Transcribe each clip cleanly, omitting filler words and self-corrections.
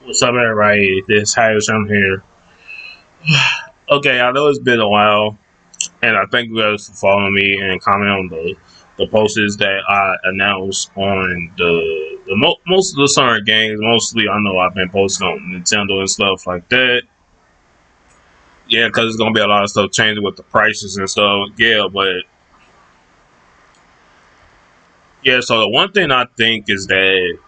What's up, everybody? This Hires I'm here. Okay, I know it's been a while, and I thank you guys for following me and comment on the posts that I announced on most of the summer games. Mostly, I know I've been posting on Nintendo and stuff like that. Yeah, because it's gonna be a lot of stuff changing with the prices and stuff. Yeah, but yeah. So the one thing I think is that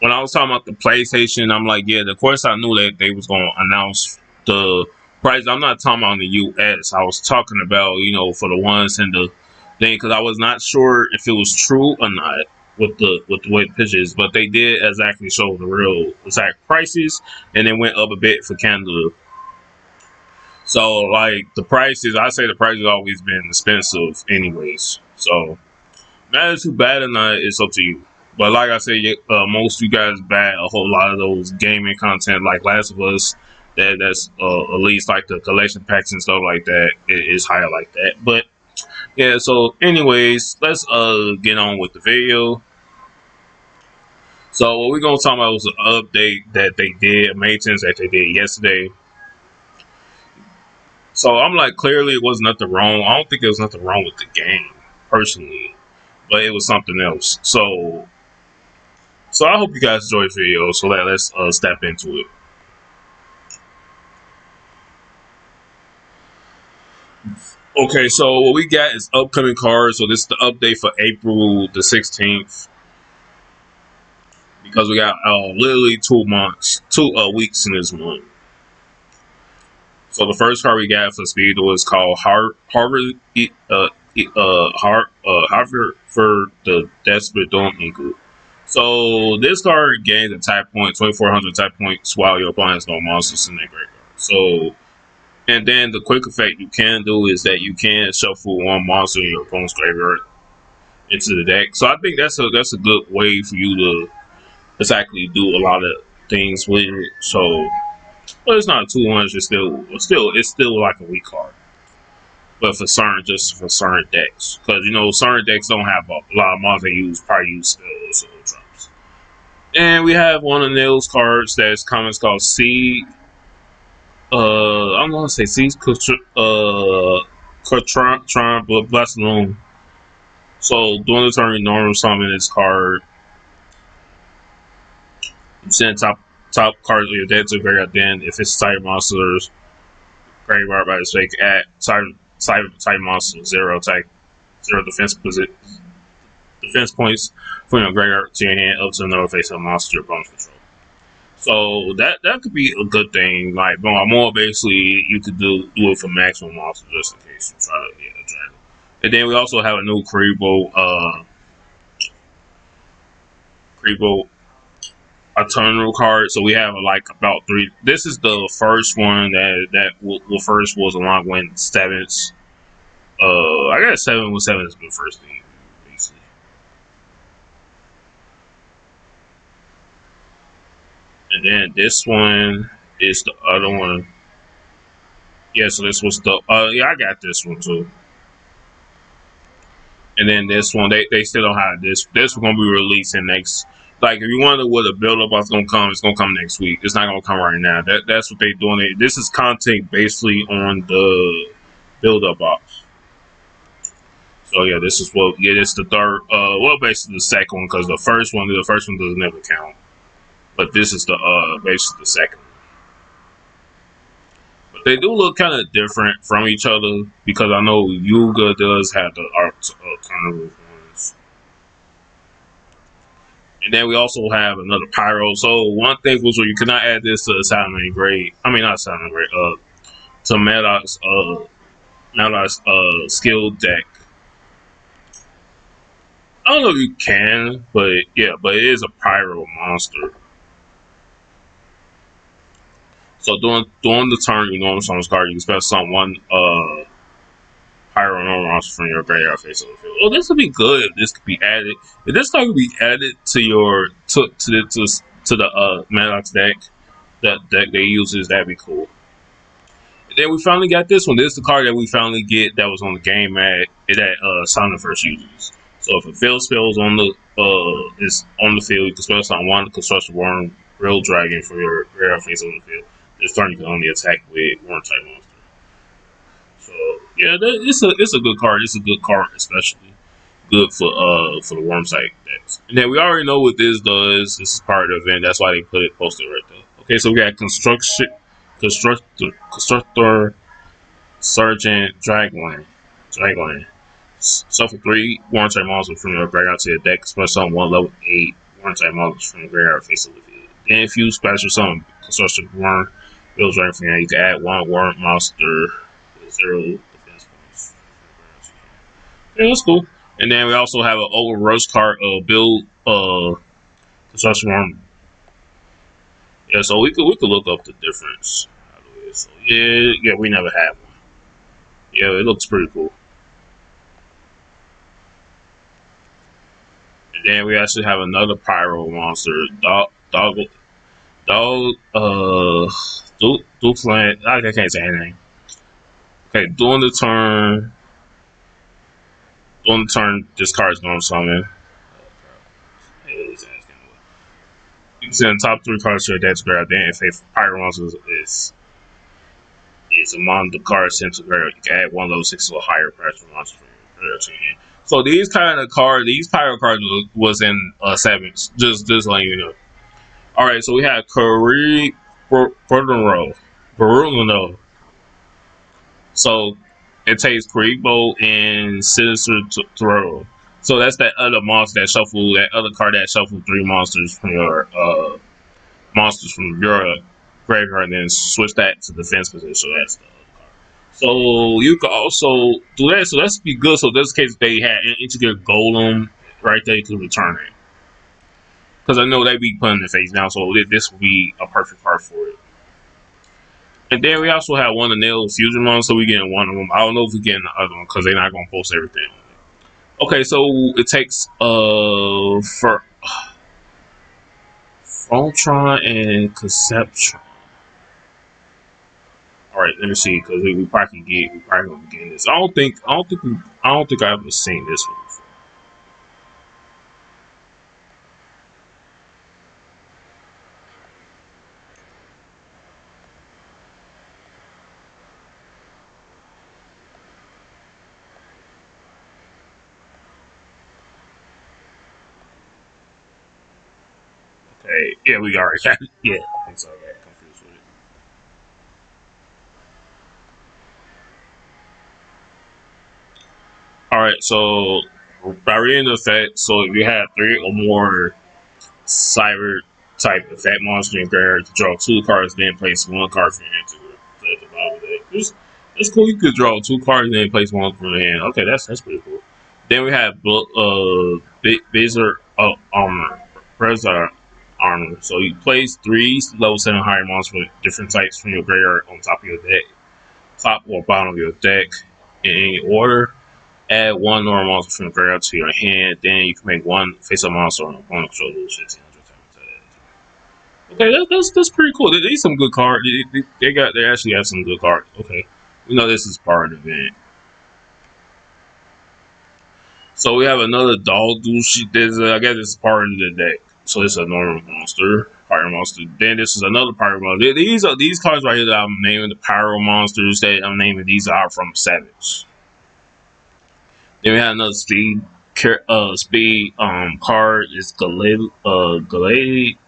when I was talking about the PlayStation, I'm like, yeah, of course I knew that they was gonna announce the price. I'm not talking about in the US. I was talking about, for the ones in the thing, because I was not sure if it was true or not with the way the pictures, but they did exactly show the real exact prices, and it went up a bit for Canada. So like the prices, I say the price has always been expensive, anyways. So that is too bad or not, it's up to you. But like I said, most of you guys buy a whole lot of those gaming content, like Last of Us. That's at least like the collection packs and stuff like that. It is higher like that. But yeah. So, anyways, let's get on with the video. So what we're gonna talk about was an update that they did, maintenance that they did yesterday. So I'm like, clearly it was nothing wrong. I don't think there was nothing wrong with the game personally, but it was something else. So I hope you guys enjoy the video. So let's step into it. Okay, so what we got is upcoming cards. So this is the update for April the 16th, because we got literally 2 months, 2 weeks in this month. So the first card we got for Speedo is called Harvard for the Desperate Dawn Eagle. So this card gains a type point, 2,400 type points while your opponent has no monsters in their graveyard. So, and then the quick effect you can do is that you can shuffle one monster in your opponent's graveyard into the deck. So I think that's a good way for you to exactly do a lot of things with it. So, but it's not 200. It's still like a weak card. But just for certain decks, because certain decks don't have a lot of monsters. They probably use spells or drops. And we have one of Neil's cards that's common. It's called Seed. I'm gonna say Seed Bless Alone. So during the turn, you normal summon this card. You send top card of your deck to graveyard. Then, if it's type monsters, graveyard by mistake, at type monster 0 defense points from your graveyard to your hand up to another face of a monster your opponent's control. So that could be a good thing. Like more basically, you could do it for maximum monster just in case you try to get a dragon. And then we also have a new Kribo Eternal card. So we have like about 3. This is the first one that first was along with Sevens. I got 7 with 7 is the first thing, basically. And then this one is the other one. Yeah, so this was the I got this one too. And then this one, they still don't have this. This is gonna be releasing next. Like, if you wonder what a build up is gonna come, it's gonna come next week. It's not gonna come right now. That's what they're doing. This is content basically on the build up box. So yeah, this is the third. Basically the second one, because the first one doesn't never count. But this is the basically the second one. But they do look kind of different from each other, because I know Yuga does have the alternative ones. And then we also have another Pyro. So one thing was, you cannot add this to the Silent Grade. I mean, not Silent Grade. To Maddox's skill deck. I don't know if you can, but yeah, but it is a Pyro monster. So during the turn, on this card, you can spell some one Pyro normal monster from your graveyard face on the field. Oh, this would be good if this could be added. If this card could be added to your to the Maddox deck, that deck they uses, that'd be cool. And then we finally got this one. This is the card that we finally get that was on the game that Asana first uses. So if a field spells on the is on the field, you can spell something one construction worm Real Dragon from your rare face on the field. This turn you can only attack with Worm type monster. So yeah, it's a good card. It's a good card, especially good for the worm type decks. And then we already know what this does. This is part of the event. That's why they put it posted right there. Okay, so we got constructor, sergeant, Dragland. Suffer 3 worm type monsters from your graveyard to your deck. Special summon 1 level 8 worm type monsters from your graveyard face of the field. Then if you special summon constructor worm, build dragon from here, you can add 1 worm monster with 0 defense points. Yeah, that's cool. And then we also have an over rush card build construction worm. Yeah, so we could look up the difference. So yeah, we never had one. Yeah, it looks pretty cool. And then we actually have another pyro monster, dog, Dukeland. I can't say anything. Okay, during the turn, this card is going to summon. You can send top 3 cards to your deck to grab. Then if a pyro monster is among the cards sent to grab, you can add 1 level 6 or higher pressure monster from your graveyard to your hand. So these kind of cards, these pyro cards was in 7s. Just letting you know. All right, so we have Curry Bruno. So it takes Kuribo and Sinister Throw. So that's that other monster that other card that shuffled 3 monsters from your graveyard, and then switch that to defense position. So that's the other card. So you could also do that. So that's be good. So this case they had integrate Golem right there, you could return it. Because I know they be putting the face down, so this would be a perfect card for it. And then we also have one of the nail fusion monsters, so we getting one of them. I don't know if we getting the other one because they're not gonna post everything. Okay, so it takes for Voltron and Conceptron. All right, let me see because we probably gonna get this. I don't think I've ever seen this one before. Okay, yeah, we already got it. Yeah, I think so. I got confused with it. All right, so by reading the effect, so if you have 3 or more cyber type effect monster in graveyard to draw 2 cards, then place 1 card from your hand to the bottom of the deck. It's cool. You could draw 2 cards and then place 1 from your hand. Okay, that's pretty cool. Then we have Baser Armor. So you place 3 level 7 higher monsters with different types from your graveyard on top of your deck, top or bottom of your deck in any order. Add 1 normal monster from the graveyard to your hand. Then you can make 1 face-up monster on opponent control 1500 times. Okay, that's pretty cool. They some good cards. They actually have some good cards. Okay, we know this is part of the event. So we have another dog douche. I guess it's part of the deck. So it's a normal monster, pyro monster. Then this is another pyro monster. These cards right here that I'm naming the pyro monsters that I'm naming. These are from Savage. Then we have another speed card. It's Galade.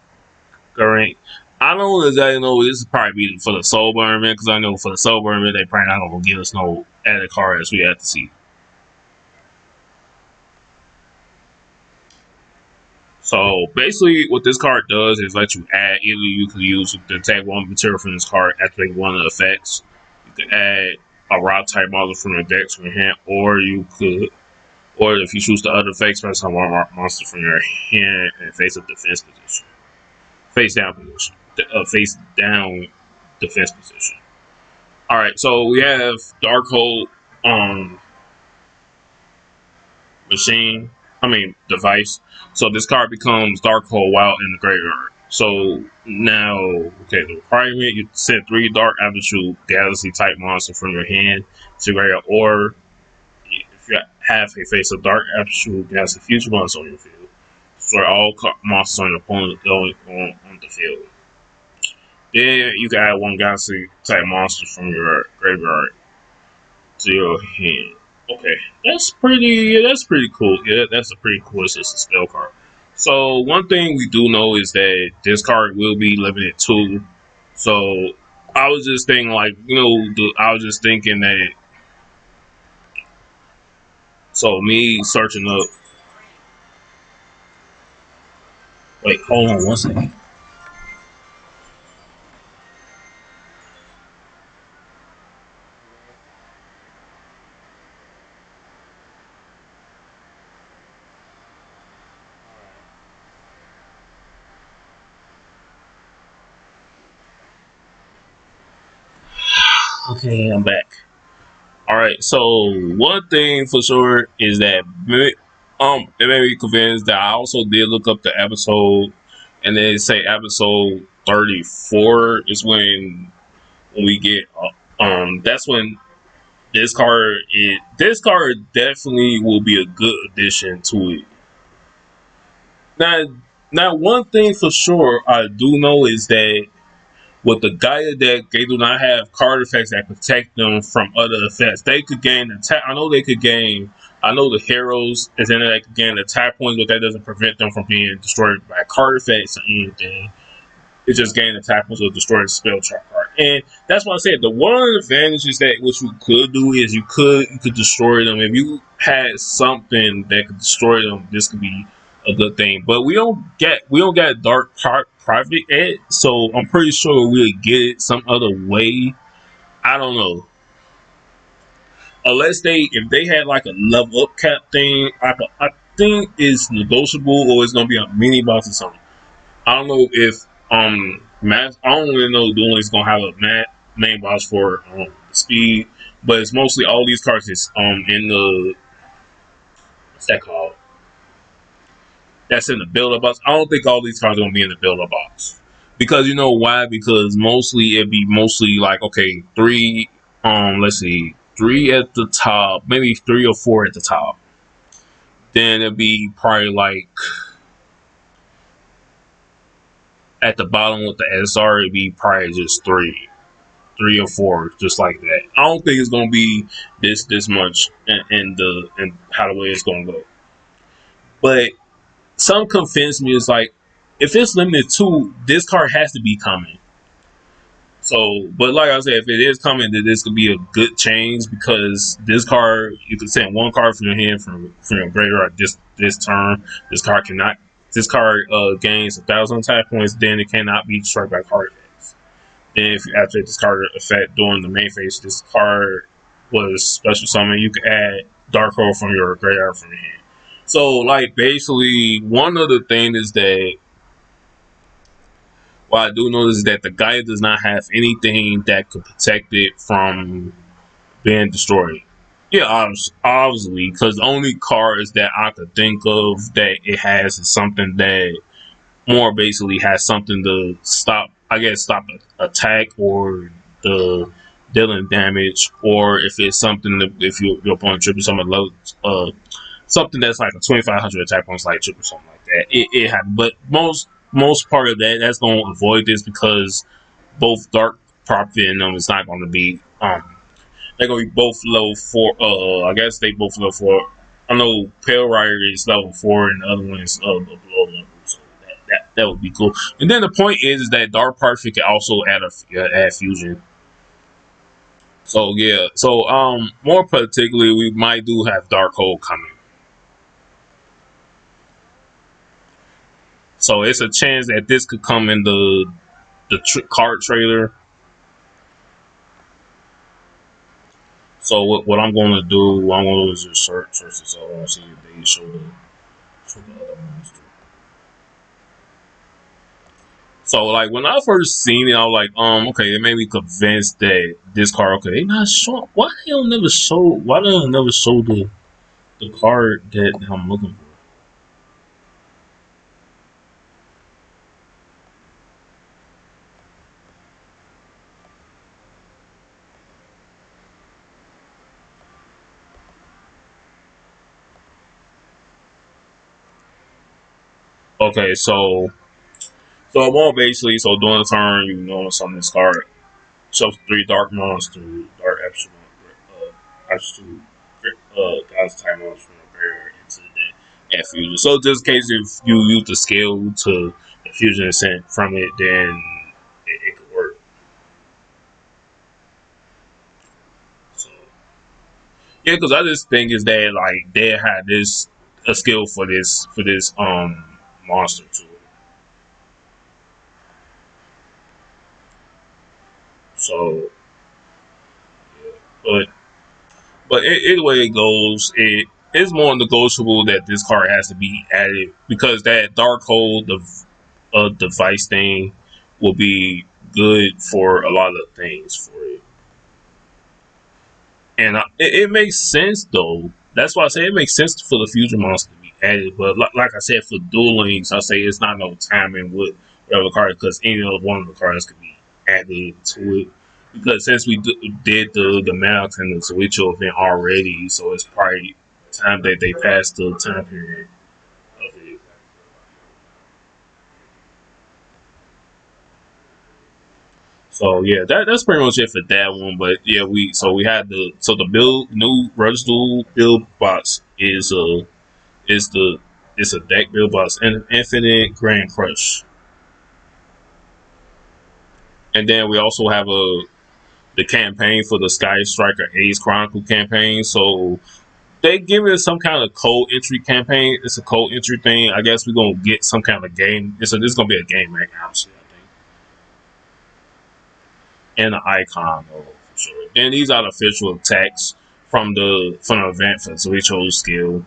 I don't exactly know. This is probably for the Soul Burn event because I know for the Soul Burn event they probably not gonna give us no added card as we have to see. So basically, what this card does is let you add either you can use the attack 1 material from this card, activate 1 of the effects. You can add a rock type monster from your deck from your hand, or if you choose the other effects, press on 1 monster from your hand and face up defense position, face down position, face down defense position. All right, so we have Darkhold machine. Device. So this card becomes Darkhold while in the graveyard. So now, okay, the requirement: you send 3 Dark Absolute Galaxy type monster from your hand to graveyard, or if you have a face of Dark Absolute Galaxy Future monster on your field, destroy all monsters on your opponent on the field. Then you can add one galaxy type monster from your graveyard to your hand. Okay, that's pretty cool. Yeah, that's a pretty cool. It's just a spell card. So one thing we do know is that this card will be limited too. So I was just thinking, like, I was just thinking that. So me searching up. Wait, hold on one second. Okay, I'm back. All right. So one thing for sure is that it made me convinced that I also did look up the episode, and they say episode 34 is when we get that's when this card definitely will be a good addition to it. Now, now one thing for sure I do know is that with the Gaia deck, they do not have card effects that protect them from other effects. They could gain attack. I know they could gain. I know the heroes is in there that could gain attack points, but that doesn't prevent them from being destroyed by card effects or anything. It just gain attack points or destroy the spell trap card. And that's why I said the one advantage is that what you could do is you could destroy them. If you had something that could destroy them, this could be a good thing. But we don't get dark private yet, so I'm pretty sure we'll get it some other way. I don't know. Unless if they had like a level up cap thing, I think it's negotiable or it's gonna be a mini boss or something. I don't know if math. I don't really know Duel is gonna have a main boss for speed, but it's mostly all these cards is in the what's that called? That's in the build up box. I don't think all these cards are gonna be in the build up box because you know why? Because mostly it'd be mostly like okay, three. Let's see, three at the top, maybe three or four at the top. Then it'd be probably like at the bottom with the SR, it'd be probably just three or four, just like that. I don't think it's gonna be this much in how the way it's gonna go. But some convince me is like if it's limited to this card has to be coming. So, but like I said, if it is coming, then this could be a good change because this card you can send one card from your hand from your graveyard this turn. This card cannot. This card gains 1,000 attack points. Then it cannot be destroyed by card effects. Then if you activate this card effect during the main phase, this card was special summon. You can add Dark Hole from your graveyard from your hand. So like basically one of the things is that what I do know is that the guy does not have anything that could protect it from being destroyed. Yeah, obviously, because the only cards that I could think of that it has is something that more basically has something to stop, I guess, stop attack or the dealing damage, or if it's something that if your opponent triple something low, something that's like a 2,500 attack points like triple something like that. It happens, but most part of that's going to avoid this because both dark prophet and them is not going to be they're going to be both level four. I guess they both level four. I know Pale Rider is level four and the other one is below level. So that would be cool. And then the point is that Dark Perfect can also add fusion. So yeah. So more particularly, we might do have Dark Hole coming. So it's a chance that this could come in the card trailer. So what I'm going to do, what I'm going to do is just search this out and see if they show the other monster. So like when I first seen it, I was like, okay, it made me convinced that this card, okay, they not showing. Why they don't never show? Why they don't never show the card that I'm looking for? Okay, so I'm on basically so during the turn you know summon this card. Shuffle 3 dark monsters, dark absolute God's type monsters from the barrier into the deck and fusion. So just in case if you use the skill to the fusion and sent from it, then it could work. So yeah, because I just think is that like they had this a skill for this monster too. So but either way it goes, it is more negotiable that this card has to be added because that dark hole device thing will be good for a lot of things for it. And it makes sense though. That's why I say it makes sense for the future monster to be added. But like I said, for duel links, I say it's not no timing with whatever card because any of one of the cards could be added to it. Because since we did the Mount and the Zuwijo event already, so it's probably time that they passed the time period of it. So yeah, that's pretty much it for that one. But yeah, we had the build new Rush Duel build box is the it's a deck build box Infinite Grand Crush, and then we also have the campaign for the Sky Striker Ace Chronicle campaign. So they give it some kind of cold entry campaign. It's a cold entry thing. I guess we're gonna get some kind of game. It's gonna be a game rank, obviously, I think, and an icon though, for sure. Then these are the official attacks from the event for Zuwijo's skill.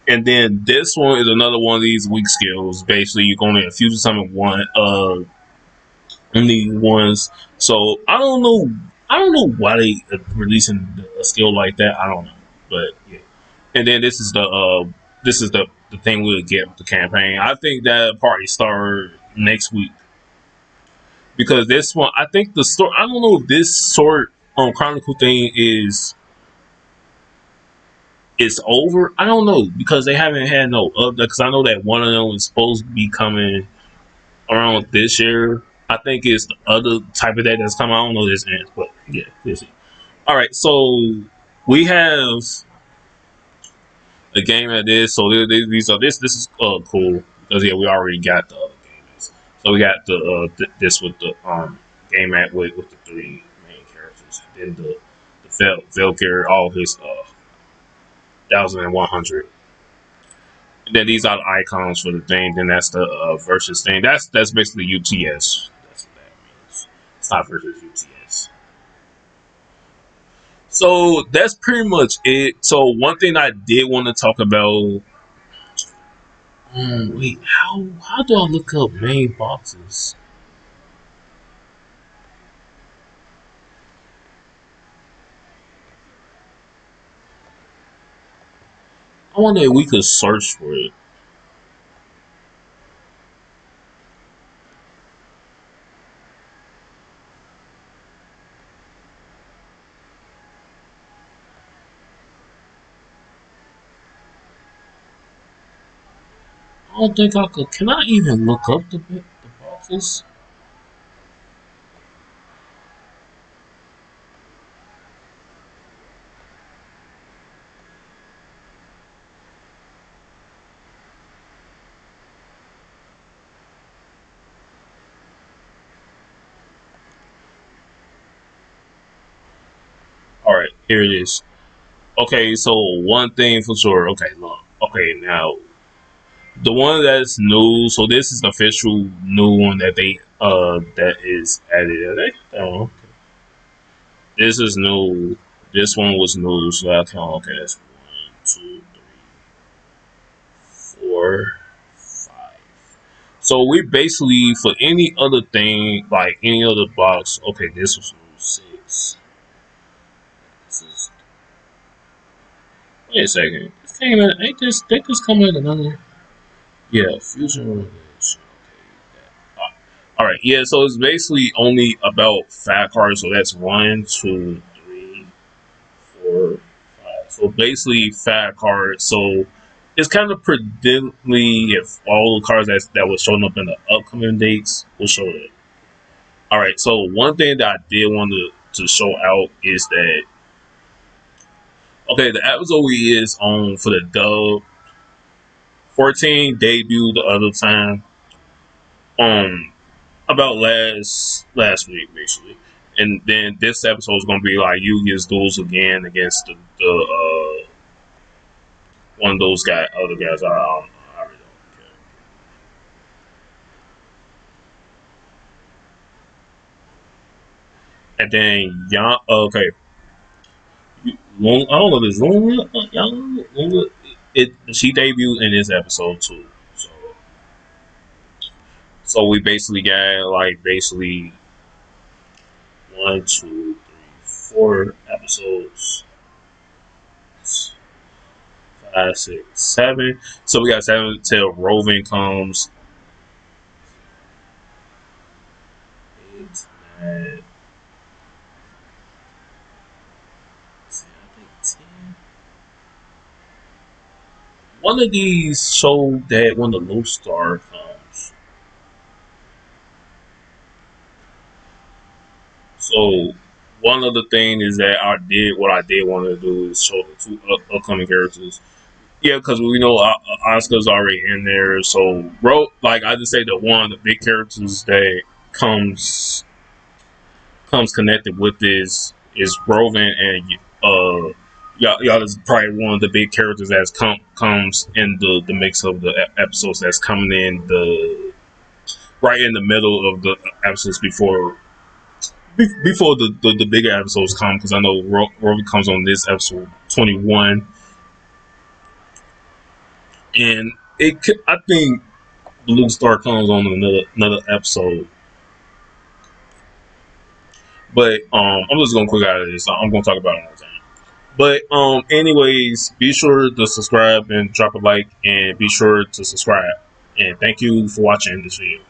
And then this one is another one of these weak skills. Basically, you're going to infuse summon one only ones. So I don't know why they releasing a skill like that. I don't know, but yeah. And then this is the thing we'll get with the campaign. I think that party start next week because this one I think the story. I don't know if this sort chronicle thing is over. I don't know because they haven't had no update. Because I know that one of them is supposed to be coming around this year. I think it's the other type of deck that's coming. I don't know this ends, but yeah, we'll see. All right, so we have a game at this. So these are this is cool because yeah, we already got the other games. So we got the this with the game at with the 3 main characters. Then the Velkir, all his 1100. And then these are the icons for the thing. Then that's the versus thing. That's basically UTS. That's what that means. It's not versus UTS. So that's pretty much it. So one thing I did want to talk about. Wait, how do I look up main boxes? I wonder if we could search for it. I don't think I could. Can I even look up the boxes? All right, here it is. Okay, so one thing for sure. Okay, look. Okay, now the one that's new. So this is the official new one that they that is added. Oh, this is new. This one was new. So I count. Okay, that's 1, 2, 3, 4, 5. So we basically for any other thing like any other box. Okay, this was new 6. This is. Wait a second. This came in. Ain't this? Did this come in another? Yeah, fusion revelation. Okay. All right. Yeah. So it's basically only about 5 cards. So that's 1, 2, 3, 4, 5. So basically 5 cards. So it's kind of predictably if all the cards that was showing up in the upcoming dates will show it. All right, so one thing that I did want to show out is that okay, the episode we is on for the dub 14 debuted the other time about last week basically, and then this episode is gonna be like Yugioh's duels again against the one of those other guys. I really don't care. And then Young, okay, I don't know this Young, it she debuted in this episode too. So we basically got like basically one, two, three, four episodes. 5, 6, 7. So we got 7 till Roving comes. 8, 9, I think 10. One of these showed that when the low star comes. So one of the things is that I did want to do is show the two upcoming characters. Yeah, because we know Oscar's already in there. So, like I just say that one of the big characters that comes connected with this is Rovan, and y'all is probably one of the big characters that comes in the mix of the episodes that's coming in the right in the middle of the episodes before the bigger episodes come, because I know Rovan comes on this episode 21, and I think Blue Star comes on another episode. But I'm just gonna quick out of this. I'm gonna talk about it another time. But anyways, be sure to subscribe and drop a like, and be sure to subscribe. And thank you for watching this video.